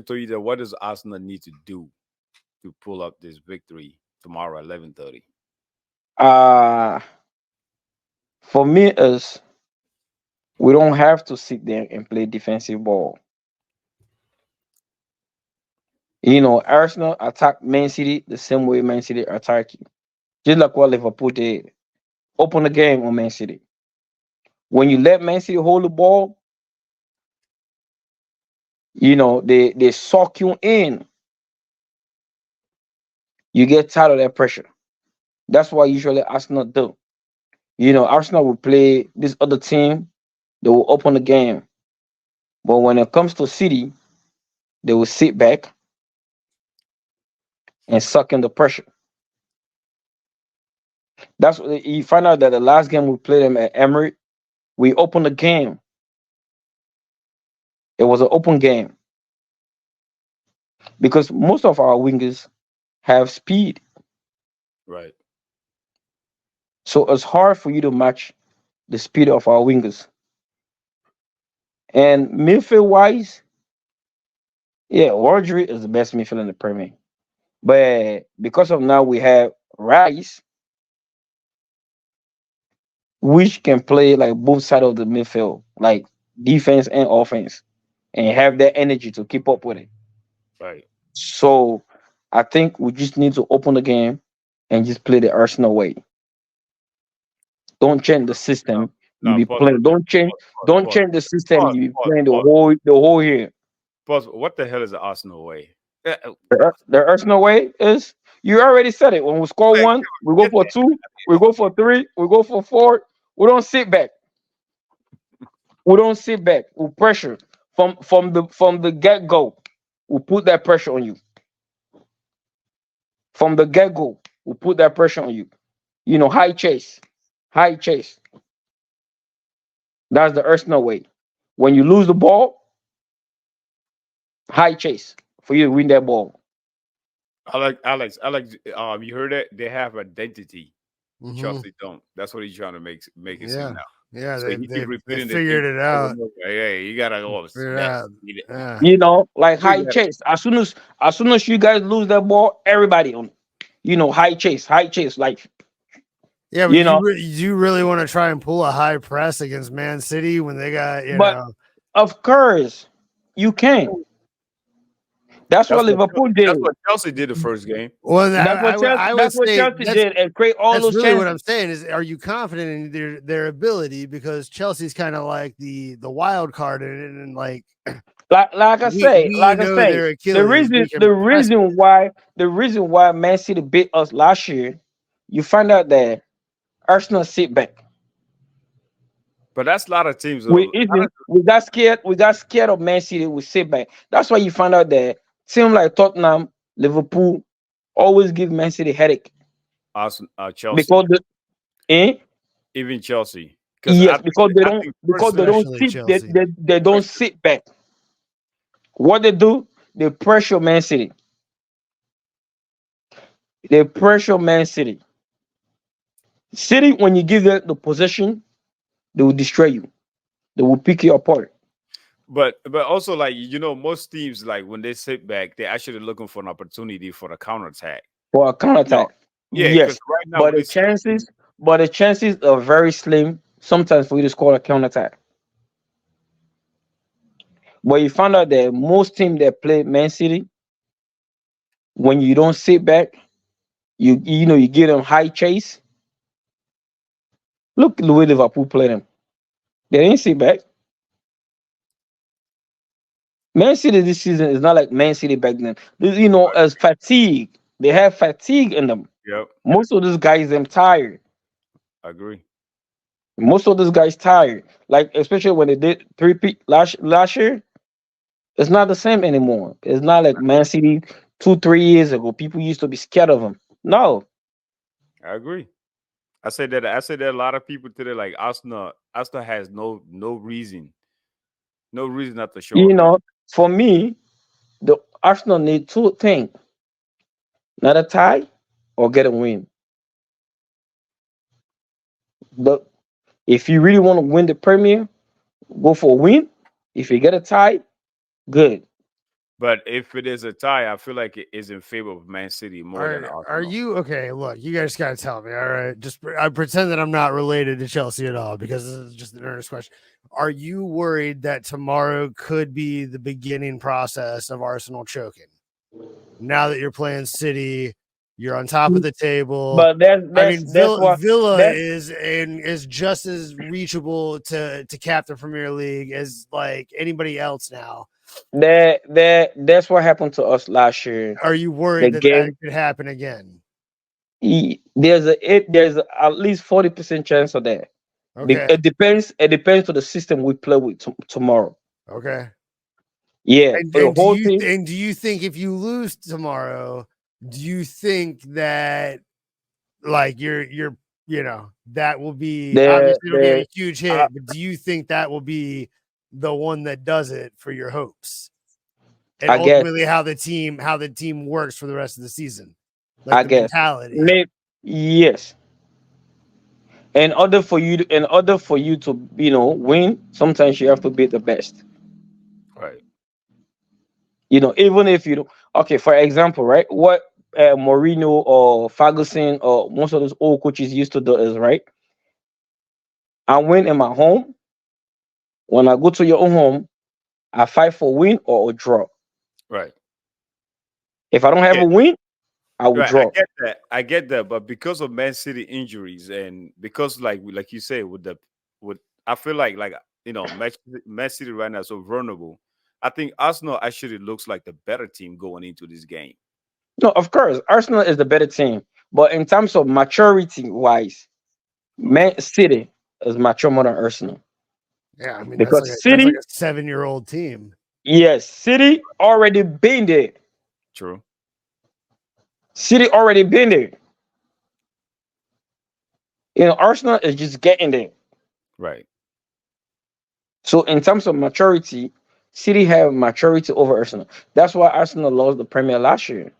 to you that what does Arsenal need to do to pull up this victory tomorrow at 11:30? Uh for me is we don't have to sit there and play defensive ball. Arsenal attack Man City the same way Man City attack you. Just like what Liverpool did. Open the game on Man City. When you let Man City hold the ball, they suck you in. You get tired of that pressure. That's why usually Arsenal do. Arsenal will play this other team, they will open the game. But when it comes to City, they will sit back and suck in the pressure. That's what you find out that the last game we played them at Emery, we opened the game. It was an open game because most of our wingers have speed. Right. So it's hard for you to match the speed of our wingers. And midfield wise, yeah, Rodri is the best midfield in the Premier. But because of now we have Rice, which can play like both sides of the midfield, like defense and offense, and have that energy to keep up with it. Right. So I think we just need to open the game and just play the Arsenal way. Don't change the No, system you no, be pause playing. for that. Don't change. Pause, pause, Don't pause, change the system pause, you be pause, playing the pause, whole year. pause. What the hell is the Arsenal way? The Arsenal way is you already said it. When we score Like, one, we go get for that. two, we go for three, we go for four. We don't sit back. We don't sit back. We pressure from the get go. We put that pressure on you from the get go. We put that pressure on you. High chase, high chase. That's the Arsenal way. When you lose the ball, high chase for you to win that ball. Alex. You heard that? They have identity. Hmm. Chelsea don't. That's what he's trying to make it seem Yeah, now. yeah, So he keep they repeating the thing figured it over out. and over. Hey, you gotta go Figured it next. out. Yeah. Like We high got it. chase. As soon as you guys lose that ball, everybody on it. High chase. Like Yeah, but you know, you really want to try and pull a high press against Man City when they got but of course you can. That's what Liverpool That's did. what Chelsea did the first game. well, That's what Chelsea. I would That's what say Chelsea did and create all that's those really what I'm chances. saying is, are you confident in their ability? Because Chelsea's kind of like the wild card in it, and like Like I say, we know their the Achilles. reason We can the press reason why the reason why Man City beat us last year, you find out that Arsenal sit back. But that's a lot of teams. We even we got scared. We got scared of Man City. We sit back. That's why you find out that team like Tottenham, Liverpool, always give Man City headache Arsenal, Chelsea, because even Chelsea, because yes, because they I don't think because they don't especially sit they, Chelsea. they, they don't sit back. What they do, they pressure Man City. They pressure Man City. City, when you give them the possession, they will destroy you. They will pick you apart but also like most teams like when they sit back, they're actually looking for an opportunity for the counterattack. for a No, counterattack. yeah, because Yes, right now but when the they sit, chances, but the chances are very slim sometimes for you to score a counterattack. But you find out that most teams that play Man City, when you don't sit back, you give them high chase. Look the way Liverpool play them. They didn't sit back. Man City this season is not like Man City back then. As fatigue. They have fatigue in them. yep, Most of these guys them tired. I agree. Most of these guys tired. Like especially when they did three peat last year, it's not the same anymore. It's not like Man City 2 3 years ago. People used to be scared of them. No, I agree. I said that a lot of people today like Arsenal has no reason not to show you up. know, for me, the Arsenal need two things: not a tie or get a win. But if you really want to win the Premier, go for a win. If you get a tie, good. But if it is a tie, I feel like it is in favor of Man City more than Are Arsenal. you okay? Look, you guys gotta tell me. All right, I pretend that I'm not related to Chelsea at all because this is just an earnest question. Are you worried that tomorrow could be the beginning process of Arsenal choking? Now that you're playing City, you're on top of the table. But I mean, that's what Villa that's is just as reachable to cap the Premier League as like anybody else now. that's what happened to us last year. Are you The worried that game could happen again? there's at least 40% chance of that. Okay. It depends. It depends on the system we play with tomorrow. Okay. Yeah, And, for the and do whole you team. and do you think if you lose tomorrow, do you think that like you're that will be The obviously it'll be a the huge I, hit, but do you think that will be the one that does it for your hopes? And I guess ultimately how the team works for the rest of the season. Like I the guess mentality. maybe yes. In order for you to win, sometimes you have to be the best. Right. Even if you don't. Okay, for example, right? What Mourinho or Ferguson or most of those old coaches used to do is right. I win in my home. When I go to your own home, I fight for win or a draw. Right. If I don't have Yeah. a win, I will Right. I draw. get that. I get that. But because of Man City injuries and because like you say with I feel like Man City right now is so vulnerable. I think Arsenal actually looks like the better team going into this game. No, of course, Arsenal is the better team, but in terms of maturity wise, Okay. Man City is mature more than Arsenal Yeah, I mean because that's like City, a 7-year-old team. yes, City already been there. True. City already been there. Arsenal is just getting there. Right. So in terms of maturity, City have maturity over Arsenal. That's why Arsenal lost the Premier last year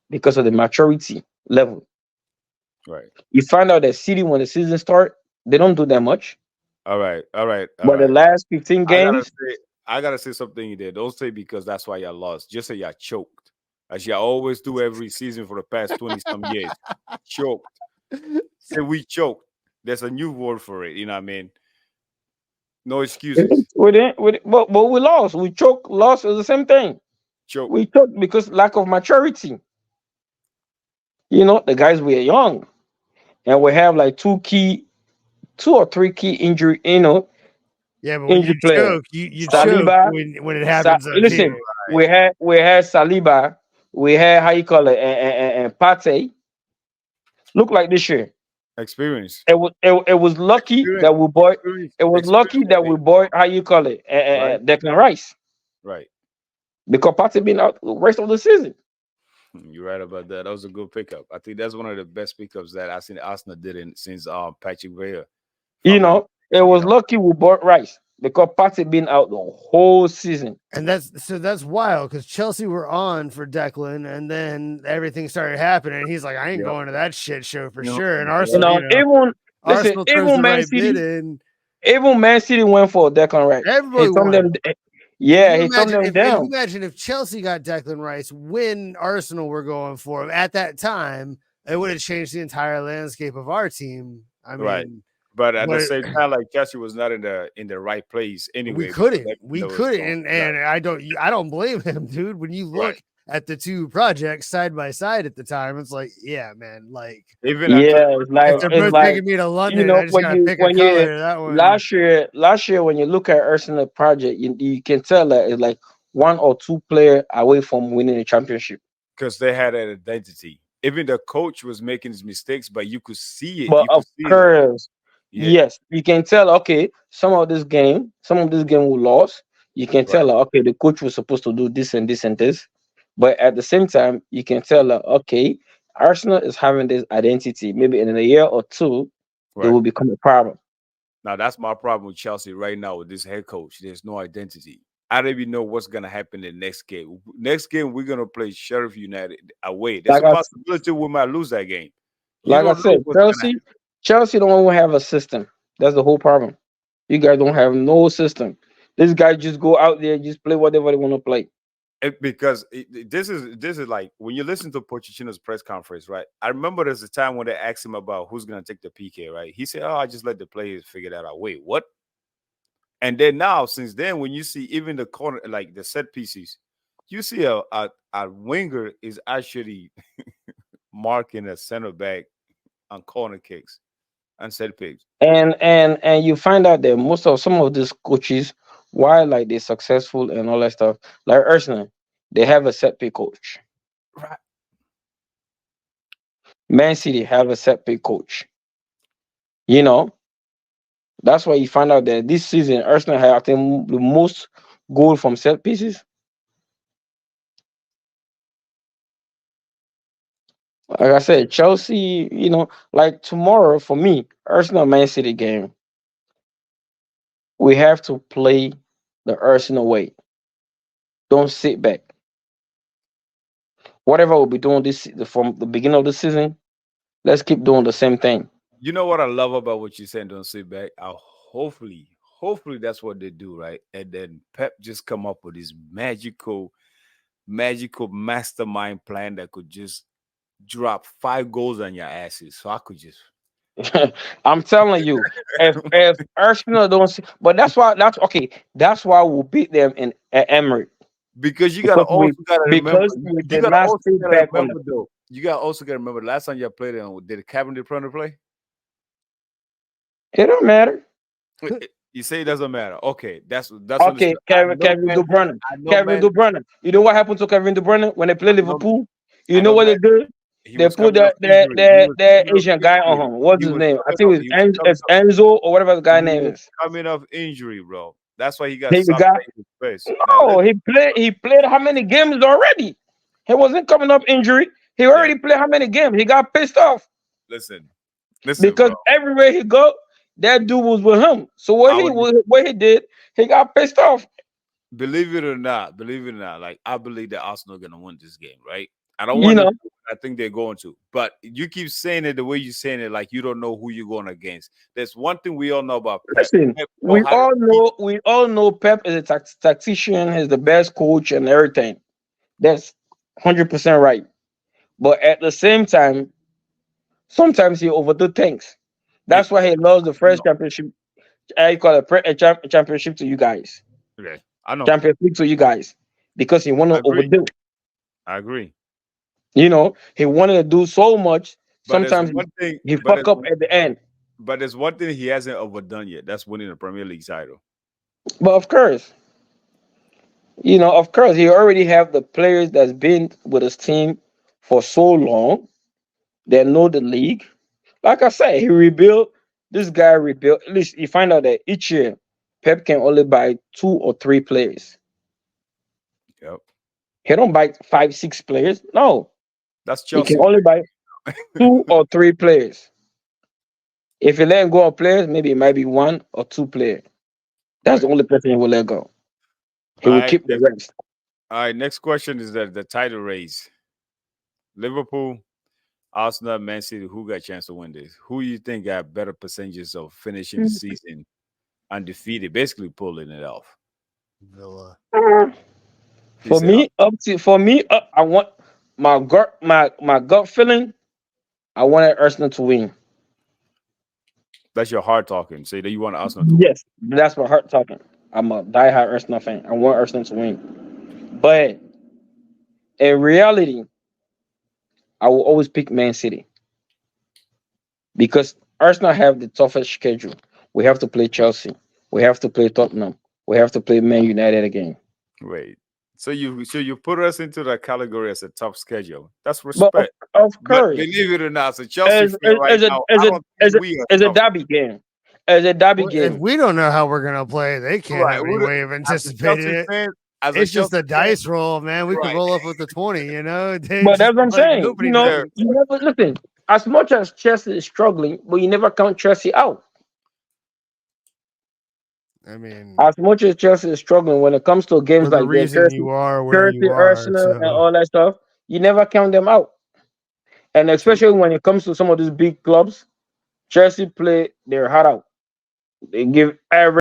because of the maturity level. Right. You find out that City when the season start, they don't do that much, All right. All right. All but the right. last 15 I gotta games, say, I gotta say something there. Don't say because that's why y'all lost. Just say y'all choked, as y'all always do every season for the past 20 some years. Choked. Say we choked. There's a new word for it. You know what I mean? No excuses. but we lost. We choke. Lost is the same thing. Choke. We choked because lack of maturity. The guys were young, and we have like two or three key injury. Yeah, but when you Injury player. choke, you choke Saliba. when it happens up Listen, here. we had Saliba. We had how you call it and Pate. Look like this year. Experience. It was lucky Experience. that we bought. Experience. It was lucky Experience. that we bought how you call it Right. Declan Rice Right. because Pate been out the rest of the season. You're right about that. That was a good pickup. I think that's one of the best pickups that I've seen Arsenal did since Patrick Vieira. It was lucky we bought Rice because Pate been out the whole season. And that's wild because Chelsea were on for Declan, and then everything started happening. He's like, I ain't going to that shit show for sure. And Arsenal, Arsenal throws the Man right bid City, in. even Man City went for Declan Rice. Everybody He turned won. them. Yeah, he turned them down. Imagine if Chelsea got Declan Rice when Arsenal were going for him at that time, it would have changed the entire landscape of our team. I mean, right. But at the same time, like Chelsea was not in the right place anyway. we couldn't, and I don't blame him, dude. When you look at the two projects side by side at the time, it's like, yeah, man, like even it's like if they're both taking me to London, I just gotta pick a color. That one last year when you look at Arsenal project, you can tell that it's like one or two player away from winning the championship because they had an identity. Even the coach was making his mistakes, but you could see it. But of course, Yeah. yes, you can tell. Okay, some of this game we lost. You can tell. Okay, the coach was supposed to do this and this and this, but at the same time, you can tell. Okay, Arsenal is having this identity. Maybe in a year or two, it will become a problem. Now that's my problem with Chelsea right now with this head coach. There's no identity. I don't even know what's gonna happen in the next game. Next game, we're gonna play Sheriff United away. There's a possibility we might lose that game. Like I said, Chelsea don't even have a system. That's the whole problem. You guys don't have no system. This guy just go out there, just play whatever they want to play. This is like when you listen to Pochettino's press conference, right? I remember there's a time when they asked him about who's gonna take the PK, right? He said, "Oh, I just let the players figure that out." Wait, what? And then now, since then, when you see even the corner, like the set pieces, you see a winger is actually marking a center back on corner kicks and set picks. And you find out that most of some of these coaches, while like they're successful and all that stuff, like Arsenal, they have a set pick coach. Right. Man City have a set pick coach. You know, that's why you find out that this season Arsenal have I think the most goal from set pieces. Like I said, Chelsea, like tomorrow for me, Arsenal Man City game, we have to play the Arsenal way. Don't sit back. Whatever we'll be doing from the beginning of the season, let's keep doing the same thing. You know what I love about what you're saying? Don't sit back. Hopefully that's what they do, right? And then Pep just come up with this magical mastermind plan that could just drop 5 goals on your asses. So I could just I'm telling you, if Arsenal don't see, but that's okay. That's why we'll beat them in at Emirates. because you Because also gotta remember we you did gotta not also sit gotta back on remember though. You gotta also gotta remember the last time you played it, did Kevin De Bruyne play? it. Don't matter. You say it doesn't matter. Okay, that's Okay, understood. Kevin De Bruyne. I know Kevin man De Bruyne. You know what happened to Kevin De Bruyne when they played I know Liverpool? I You know know what they man did? he They was put coming off that that injury. He that, was that coming off Asian guy on injury. him. What's He his was name? I coming think off it's Enzo or whatever the guy he name was is. coming off injury, bro. That's why he got He stopped got playing his best. Now no. He played how many games already? He wasn't coming up injury. He yeah, already played how many games? He got pissed off listen, bro. because everywhere he go, that dude was with him. So I was what he did, he got pissed off. believe it or not, like I believe that Arsenal are gonna win this game, right? I don't You want to. know, I think they're going to, but you keep saying it the way you're saying it, like you don't know who you're going against. There's one thing we all know about Pep. listen, Pep know how to we all know Pep is a tactician, he's the best coach and everything. That's 100% right. But at the same time, sometimes he overdo things. keep. That's why he lost the I first know. championship. I call it a championship to you guys, Yeah, I know. Champions League to you guys, because he wanted I to agree. overdo. I agree. He wanted to do so much. But there's Sometimes one thing. he fuck up at the end. But there's one thing he hasn't overdone yet. That's winning the Premier League title. But of course, he already have the players that's been with his team for so long. They know the league. Like I said, he rebuilt. This guy rebuilt. At least you find out that each year, Pep can only buy 2 or 3 players. Yep. He don't buy 5, 6 players. No, That's he can Chelsea. only buy 2 or 3 players. If he let go of players, maybe it might be 1 or 2 players. That's Right. the only person he will let go. He All will right. keep the rest. All right. Next question is the title race. Liverpool, Arsenal, Man City. Who got a chance to win this? Who you think got better percentages of finishing the season undefeated, basically pulling it off? Villa. You say, For me, I want my gut feeling. I wanted Arsenal to win. that's your heart talking. Say that you want Arsenal to win. Yes, that's my heart talking. I'm a diehard Arsenal fan. I want Arsenal to win, but in reality, I will always pick Man City because Arsenal have the toughest schedule. We have to play Chelsea. We have to play Tottenham. We have to play Man United again. Wait. So you put us into that category as a tough schedule. That's But respect. of But course, believe it or not, so Chelsea as fan right now, I don't as think we are a tough. derby game, as a derby Well, if game. we don't know how we're gonna play, they can't Right. have any way of As a anticipating Chelsea it. fan, as a It's just Chelsea a dice roll, man. We could right. roll up with the 20, They But just that's what I'm like saying. nobody There. knows. You never listen. As much as Chelsea is struggling, but you never count Chelsea out. I mean, As much as Chelsea is struggling when it comes to games for the like that, reason you are where Chelsea, you are. Arsenal, and So all that stuff, you never count them out. And True. especially when it comes to some of these big clubs, Chelsea play their heart out. They give every